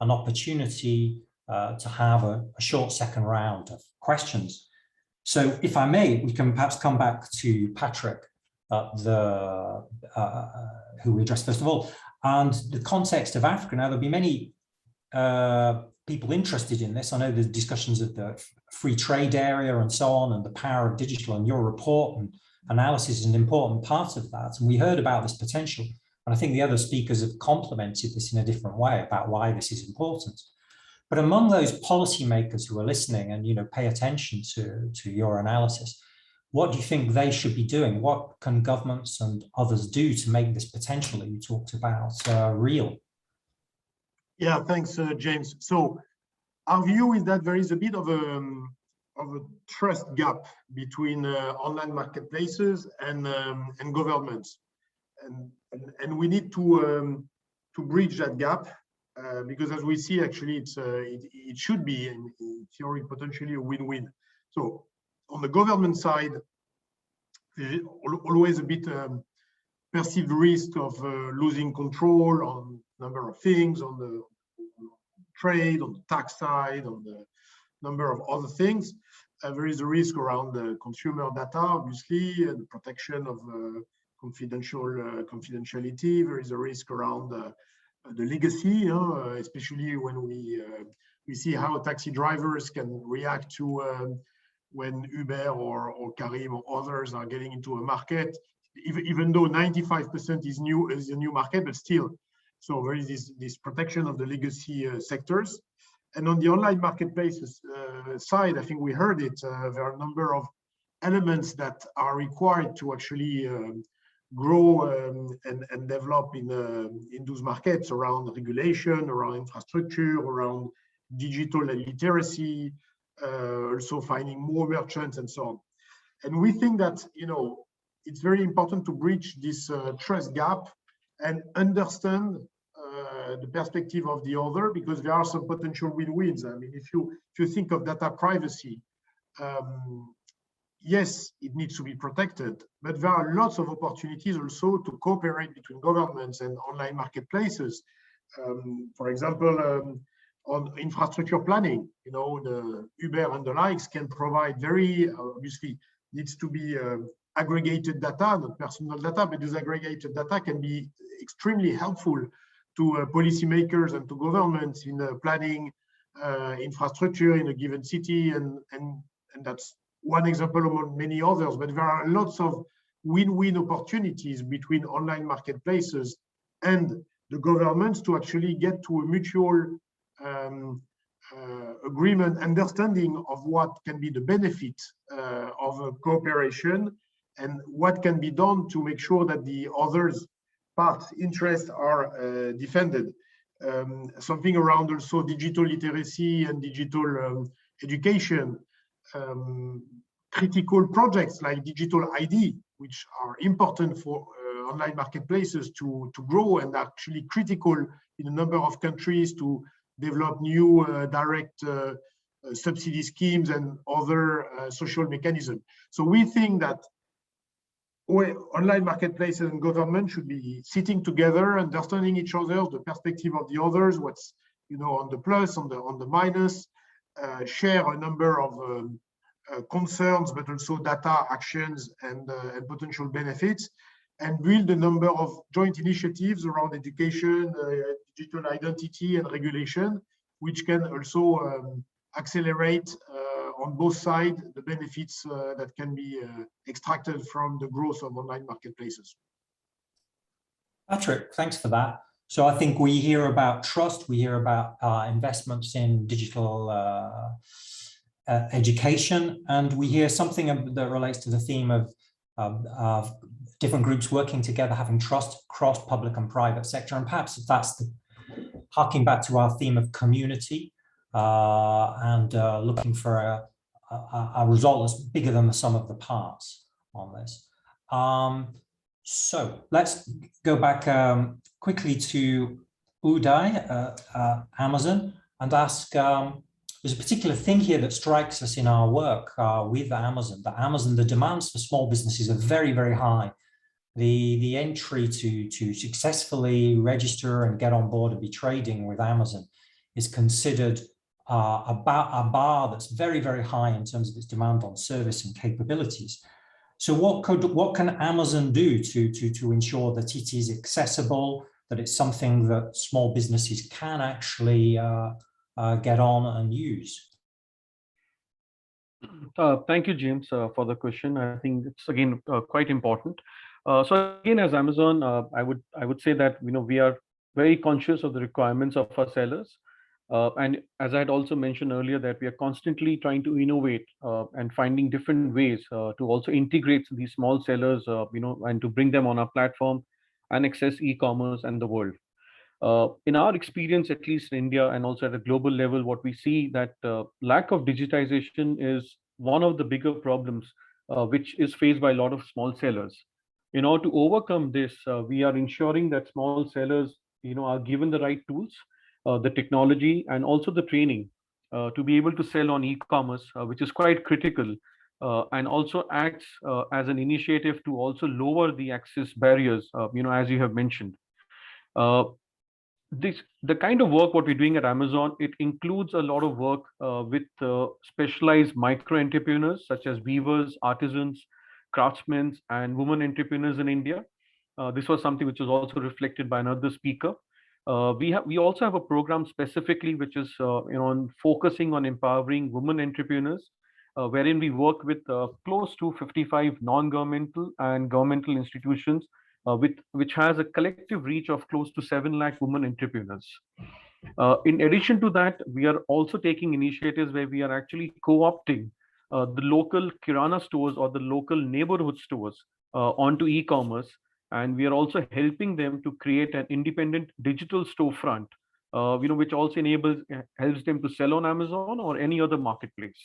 opportunity to have a short second round of questions. So if I may, we can perhaps come back to Patrick, who we addressed first of all, and the context of Africa. Now, there'll be many people interested in this. I know there's discussions of the free trade area and so on, and the power of digital, and your report and analysis is an important part of that. And we heard about this potential. And I think the other speakers have complemented this in a different way about why this is important. But among those policymakers who are listening and pay attention to your analysis, what do you think they should be doing? What can governments and others do to make this potential that you talked about real? Yeah, thanks, James. So our view is that there is a bit of a trust gap between online marketplaces and governments, and we need to bridge that gap because, as we see, actually, it should be in theory potentially a win-win. So on the government side, there's always a bit perceived risk of losing control on a number of things, on the trade, on the tax side, on the number of other things. There is a risk around the consumer data, obviously, and the protection of confidentiality. There is a risk around the legacy, especially when we see how taxi drivers can react to when Uber or Karim or others are getting into a market, even though 95% is a new market, but still. So there is this protection of the legacy sectors. And on the online marketplaces side, I think we heard it, there are a number of elements that are required to actually grow and develop in those markets around regulation, around infrastructure, around digital literacy, also finding more merchants and so on. And we think that it's very important to bridge this trust gap and understand the perspective of the other, because there are some potential win-wins. I mean, if you think of data privacy, yes, it needs to be protected, but there are lots of opportunities also to cooperate between governments and online marketplaces. For example, on infrastructure planning, the Uber and the likes can provide very, obviously, needs to be aggregated data, not personal data, but this aggregated data can be extremely helpful to policymakers and to governments in planning infrastructure in a given city, and that's one example among many others. But there are lots of win-win opportunities between online marketplaces and the governments to actually get to a mutual agreement, understanding of what can be the benefit of a cooperation and what can be done to make sure that the others' parts' interests are defended. Something around also digital literacy and digital education, critical projects like digital ID, which are important for online marketplaces to grow and actually critical in a number of countries to develop new direct subsidy schemes and other social mechanisms. So we think that online marketplaces and government should be sitting together, understanding each other, the perspective of the others, what's on the plus, on the minus, share a number of concerns, but also data, actions, and potential benefits, and build a number of joint initiatives around education, digital identity, and regulation, which can also accelerate on both sides the benefits that can be extracted from the growth of online marketplaces. Patrick, thanks for that. So I think we hear about trust, we hear about investments in digital education, and we hear something that relates to the theme of different groups working together, having trust across public and private sector. And perhaps that's harking back to our theme of community and looking for a result that's bigger than the sum of the parts on this. So let's go back quickly to Uday, Amazon, and ask, there's a particular thing here that strikes us in our work with Amazon. The demands for small businesses are very, very high. The entry to successfully register and get on board and be trading with Amazon is considered a bar that's very, very high in terms of its demand on service and capabilities. So what can Amazon do to ensure that it is accessible, that it's something that small businesses can actually get on and use? Thank you, James, for the question. I think it's again quite important. So again, as Amazon, I would say that we are very conscious of the requirements of our sellers, and as I had also mentioned earlier, that we are constantly trying to innovate and finding different ways to also integrate these small sellers, and to bring them on our platform and access e-commerce and the world. In our experience, at least in India and also at a global level, what we see that lack of digitization is one of the bigger problems which is faced by a lot of small sellers. In order to overcome this, we are ensuring that small sellers, are given the right tools, the technology, and also the training to be able to sell on e-commerce, which is quite critical, and also acts as an initiative to also lower the access barriers, as you have mentioned. The kind of work what we're doing at Amazon, it includes a lot of work with specialized micro entrepreneurs such as weavers, artisans, craftsmen, and women entrepreneurs in India. This was something which was also reflected by another speaker. We also have a program specifically which is on focusing on empowering women entrepreneurs, wherein we work with close to 55 non-governmental and governmental institutions, which has a collective reach of close to 7 lakh women entrepreneurs. In addition to that, we are also taking initiatives where we are actually co-opting the local Kirana stores or the local neighborhood stores onto e-commerce, and we are also helping them to create an independent digital storefront, which also helps them to sell on Amazon or any other marketplace.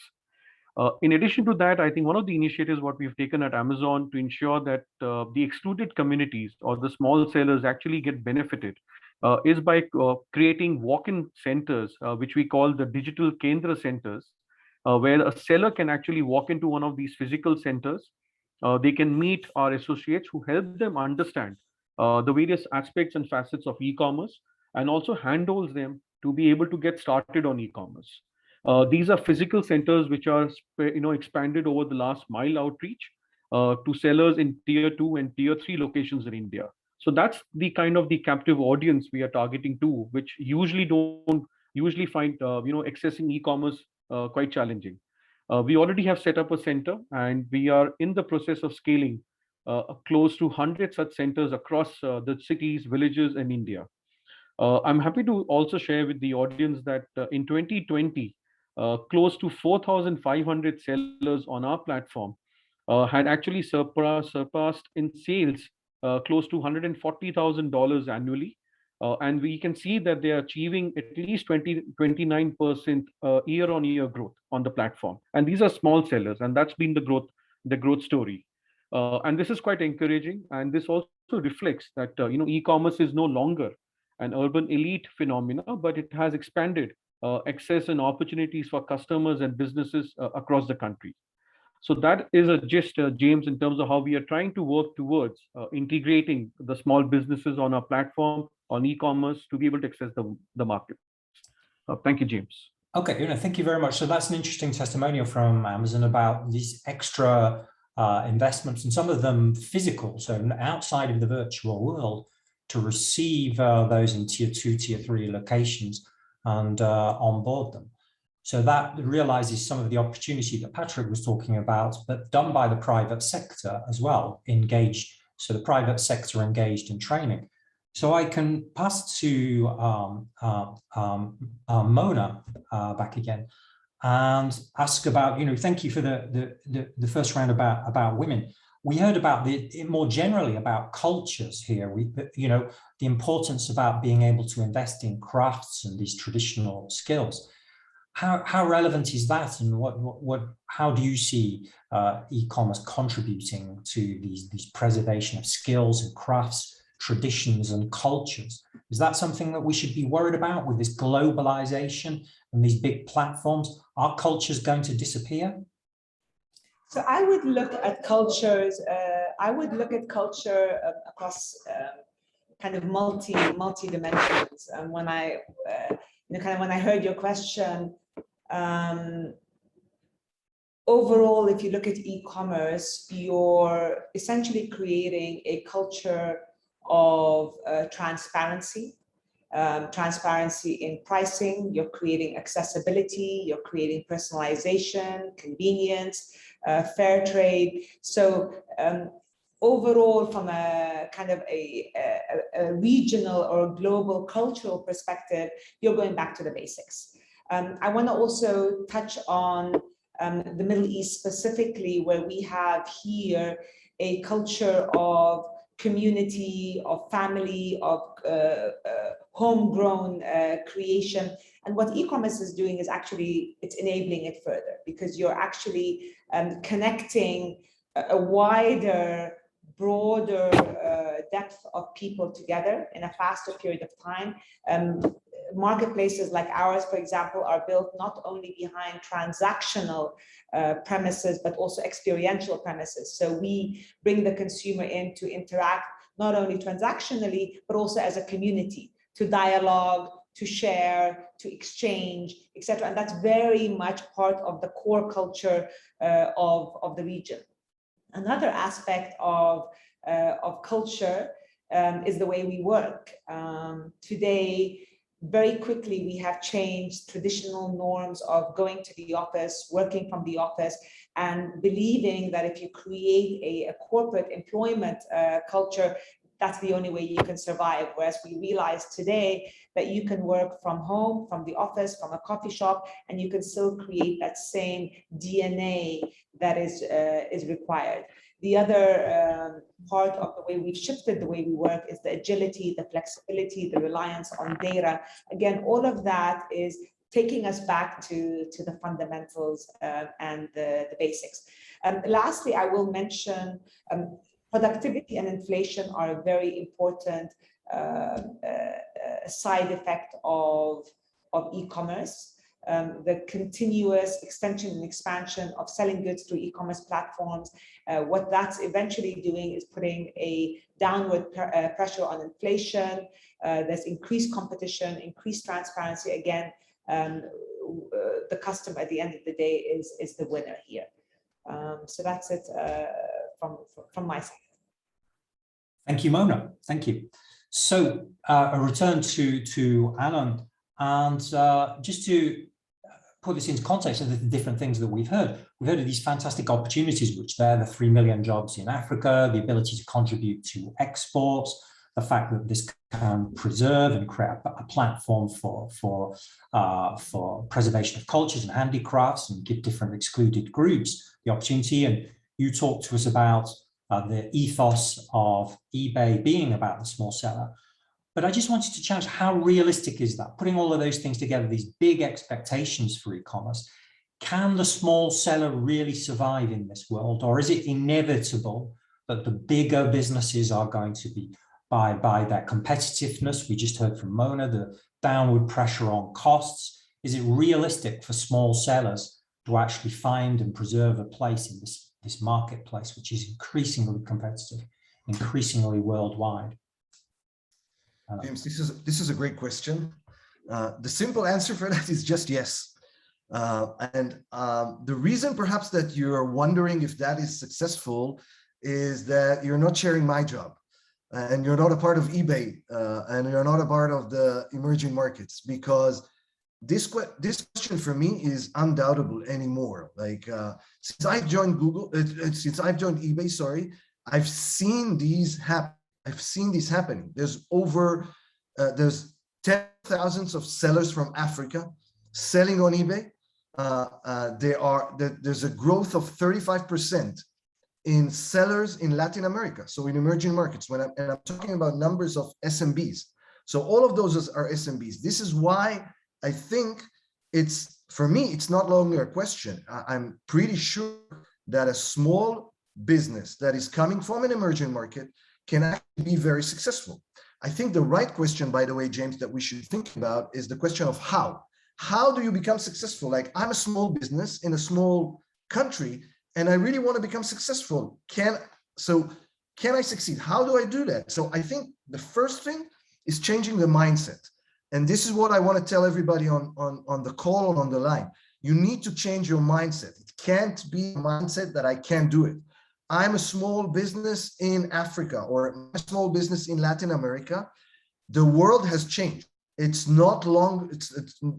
In addition to that, I think one of the initiatives what we've taken at Amazon to ensure that the excluded communities or the small sellers actually get benefited is by creating walk-in centers, which we call the digital Kendra centers, where a seller can actually walk into one of these physical centers. They can meet our associates who help them understand the various aspects and facets of e-commerce, and also handholds them to be able to get started on e-commerce. These are physical centers which are expanded over the last mile outreach to sellers in tier 2 and tier 3 locations in India. So that's the kind of the captive audience we are targeting to, which usually don't find accessing e-commerce quite challenging. We already have set up a center, and we are in the process of scaling close to 100 such centers across the cities, villages in India. I'm happy to also share with the audience that in 2020, close to 4,500 sellers on our platform had actually surpassed in sales close to $140,000 annually. And we can see that they are achieving at least 29% year-on-year growth on the platform. And these are small sellers, and that's been the growth story. And this is quite encouraging. And this also reflects that e-commerce is no longer an urban elite phenomena, but it has expanded access and opportunities for customers and businesses across the country. So that is a gist, James, in terms of how we are trying to work towards integrating the small businesses on our platform, on e-commerce, to be able to access the market. Thank you, James. Okay, thank you very much. So that's an interesting testimonial from Amazon about these extra investments, and some of them physical, so outside of the virtual world, to receive those in tier 2, tier 3 locations and onboard them. So that realizes some of the opportunity that Patrick was talking about, but done by the private sector as well, engaged. So the private sector engaged in training. So I can pass to Mona back again and ask about, thank you for the first round about women. We heard about more generally about cultures here. The importance about being able to invest in crafts and these traditional skills. How relevant is that, and how do you see e-commerce contributing to these preservation of skills and crafts, traditions and cultures? Is that something that we should be worried about with this globalization and these big platforms? Are cultures going to disappear? So I would look at cultures. I would look at culture across kind of multi dimensions. And when I when I heard your question, overall, if you look at e-commerce, you're essentially creating a culture of transparency. Transparency in pricing, you're creating accessibility, you're creating personalization, convenience, fair trade. So overall, from a kind of a regional or global cultural perspective, you're going back to the basics. I want to also touch on the Middle East specifically, where we have here a culture of community, of family, of homegrown creation. And what e-commerce is doing is actually, it's enabling it further, because you're actually connecting a wider, broader depth of people together in a faster period of time. Marketplaces like ours, for example, are built not only behind transactional premises, but also experiential premises. So we bring the consumer in to interact not only transactionally, but also as a community, to dialogue, to share, to exchange, etc. And that's very much part of the core culture of the region. Another aspect of culture is the way we work. Today, very quickly, we have changed traditional norms of going to the office, working from the office, and believing that if you create a corporate employment culture, that's the only way you can survive. Whereas we realize today that you can work from home, from the office, from a coffee shop, and you can still create that same DNA that is required. The other part of the way we've shifted the way we work is the agility, the flexibility, the reliance on data. Again, all of that is taking us back to the fundamentals and the basics. Lastly, I will mention productivity and inflation are a very important side effect of e-commerce. The continuous extension and expansion of selling goods through e-commerce platforms, what that's eventually doing is putting a downward pressure on inflation. There's increased competition, increased transparency. Again, the customer at the end of the day is the winner here. So that's it from my side. Thank you, Mona. Thank you. So a return to Alan, and just to put this into context of the different things that we've heard of these fantastic opportunities, which they're the 3 million jobs in Africa, the ability to contribute to exports, the fact that this can preserve and create a platform for preservation of cultures and handicrafts and give different excluded groups the opportunity. And you talked to us about the ethos of eBay being about the small seller. But I just wanted to challenge, how realistic is that? Putting all of those things together, these big expectations for e-commerce, can the small seller really survive in this world? Or is it inevitable that the bigger businesses are going to be, by their competitiveness, we just heard from Mona, the downward pressure on costs, is it realistic for small sellers to actually find and preserve a place in this marketplace, which is increasingly competitive, increasingly worldwide? James, this is a great question. The simple answer for that is just yes. The reason perhaps that you're wondering if that is successful is that you're not sharing my job, and you're not a part of eBay, and you're not a part of the emerging markets, because this question for me is undoubtable anymore. Like since I joined since I've joined eBay, sorry, I've seen these happen. I've seen this happening. There's there's 10,000s of sellers from Africa selling on eBay. There's a growth of 35% in sellers in Latin America, so in emerging markets. And I'm talking about numbers of SMBs. So all of those are SMBs. This is why I think for me, it's not longer a question. I'm pretty sure that a small business that is coming from an emerging market can actually be very successful. I think the right question, by the way, James, that we should think about is the question of how. How do you become successful? Like, I'm a small business in a small country, and I really want to become successful. Can I succeed? How do I do that? So I think the first thing is changing the mindset. And this is what I want to tell everybody on the call and on the line. You need to change your mindset. It can't be a mindset that I can't do it. I'm a small business in Africa or a small business in Latin America. The world has changed. It's not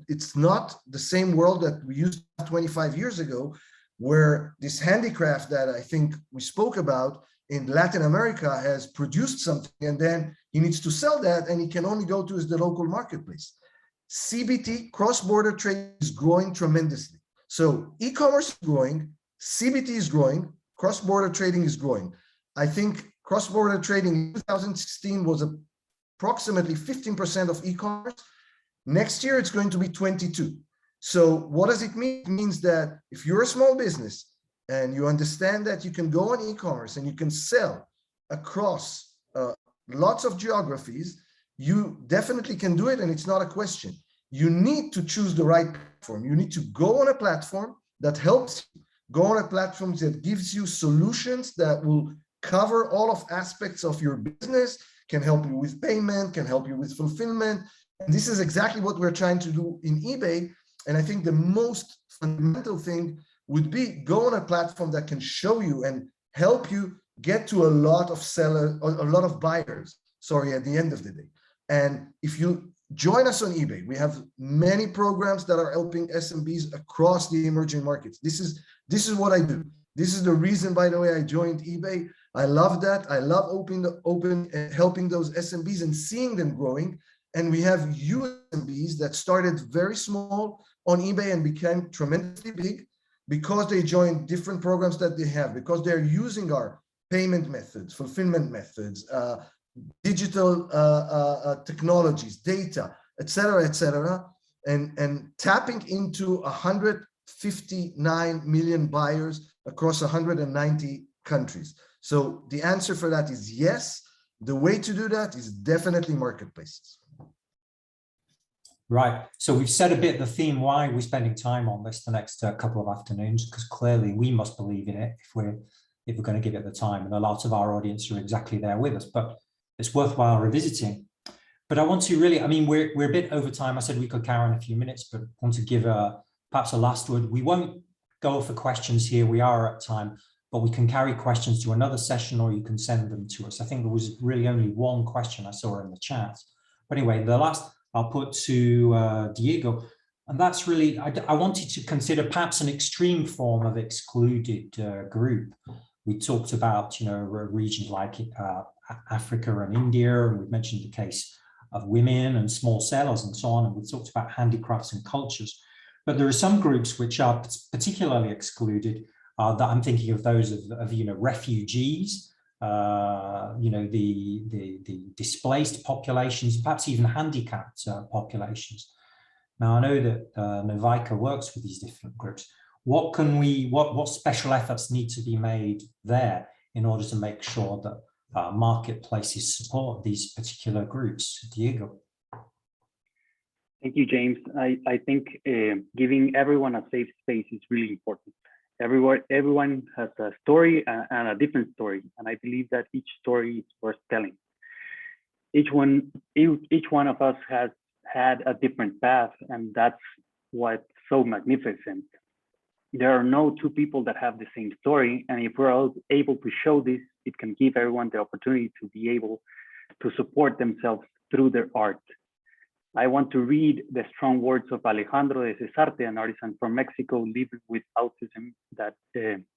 it's not the same world that we used 25 years ago, where this handicraft that I think we spoke about in Latin America has produced something, and then he needs to sell that, and he can only go to the local marketplace. CBT, cross-border trade, is growing tremendously. So e-commerce is growing, CBT is growing, cross-border trading is growing. I think cross-border trading in 2016 was approximately 15% of e-commerce. Next year, it's going to be 22. So what does it mean? It means that if you're a small business and you understand that you can go on e-commerce and you can sell across lots of geographies, you definitely can do it, and it's not a question. You need to choose the right platform. You need to go on a platform that helps you. Go on a platform that gives you solutions that will cover all of aspects of your business, can help you with payment, can help you with fulfillment. And this is exactly what we're trying to do in eBay. And I think the most fundamental thing would be go on a platform that can show you and help you get to a lot of sellers, a lot of buyers, sorry, at the end of the day. And if you join us on eBay, we have many programs that are helping SMBs across the emerging markets. This is what I do. This is the reason, by the way, I joined eBay. I love that. I love helping those SMBs and seeing them growing. And we have SMBs that started very small on eBay and became tremendously big because they joined different programs that they have, because they're using our payment methods, fulfillment methods, digital technologies, data, et cetera, and tapping into 159 million buyers across 190 countries. So the answer for that is yes. The way to do that is definitely marketplaces. Right. So we've said a bit the theme why we're spending time on this the next couple of afternoons, because clearly we must believe in it if we're going to give it the time, and a lot of our audience are exactly there with us. But it's worthwhile revisiting. But I want to really, I mean, we're a bit over time. I said we could carry on a few minutes, but I want to give perhaps a last word. We won't go for questions here. We are at time, but we can carry questions to another session, or you can send them to us. I think there was really only one question I saw in the chat. But anyway, the last I'll put to Diego, and that's really, I wanted to consider perhaps an extreme form of excluded group. We talked about, regions like Africa and India, and we've mentioned the case of women and small sellers and so on, and we talked about handicrafts and cultures. But there are some groups which are particularly excluded. That I'm thinking of those of refugees, the displaced populations, perhaps even handicapped populations. Now I know that Novaika works with these different groups. What special efforts need to be made there in order to make sure that marketplaces support these particular groups? Diego. Thank you, James. I think giving everyone a safe space is really important. Everyone has a story and a different story, and I believe that each story is worth telling. Each one of us has had a different path, and that's what's so magnificent. There are no two people that have the same story, and if we're all able to show this, it can give everyone the opportunity to be able to support themselves through their art. I want to read the strong words of Alejandro de Cesarte, an artisan from Mexico living with autism, that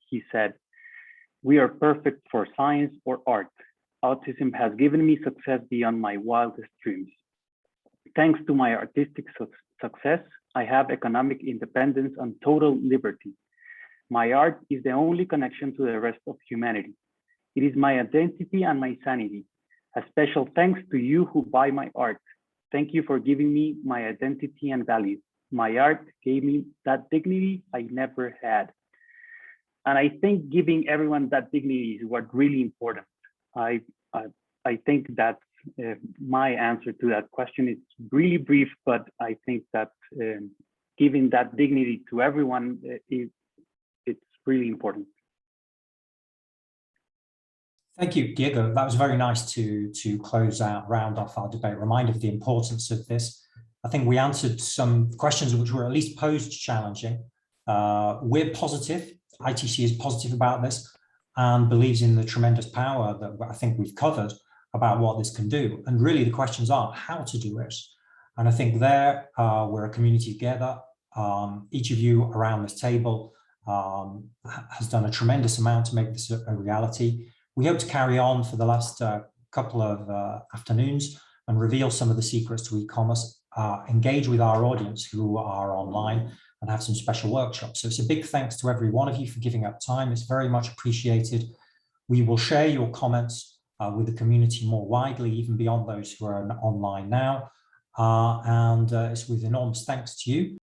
he said, "We are perfect for science or art. Autism has given me success beyond my wildest dreams. Thanks to my artistic success, I have economic independence and total liberty. My art is the only connection to the rest of humanity. It is my identity and my sanity. A special thanks to you who buy my art. Thank you for giving me my identity and values. My art gave me that dignity I never had." And I think giving everyone that dignity is what really important. I think that's my answer to that question. It's really brief, but I think that giving that dignity to everyone, it's really important. Thank you, Diego. That was very nice to close out, round off our debate, remind of the importance of this. I think we answered some questions which were at least posed challenging. We're positive, ITC is positive about this and believes in the tremendous power that I think we've covered about what this can do. And really the questions are how to do it. And I think there we're a community together. Each of you around this table has done a tremendous amount to make this a reality. We hope to carry on for the last couple of afternoons and reveal some of the secrets to e-commerce, engage with our audience who are online and have some special workshops. So it's a big thanks to every one of you for giving up time. It's very much appreciated. We will share your comments with the community more widely, even beyond those who are online now. And it's with enormous thanks to you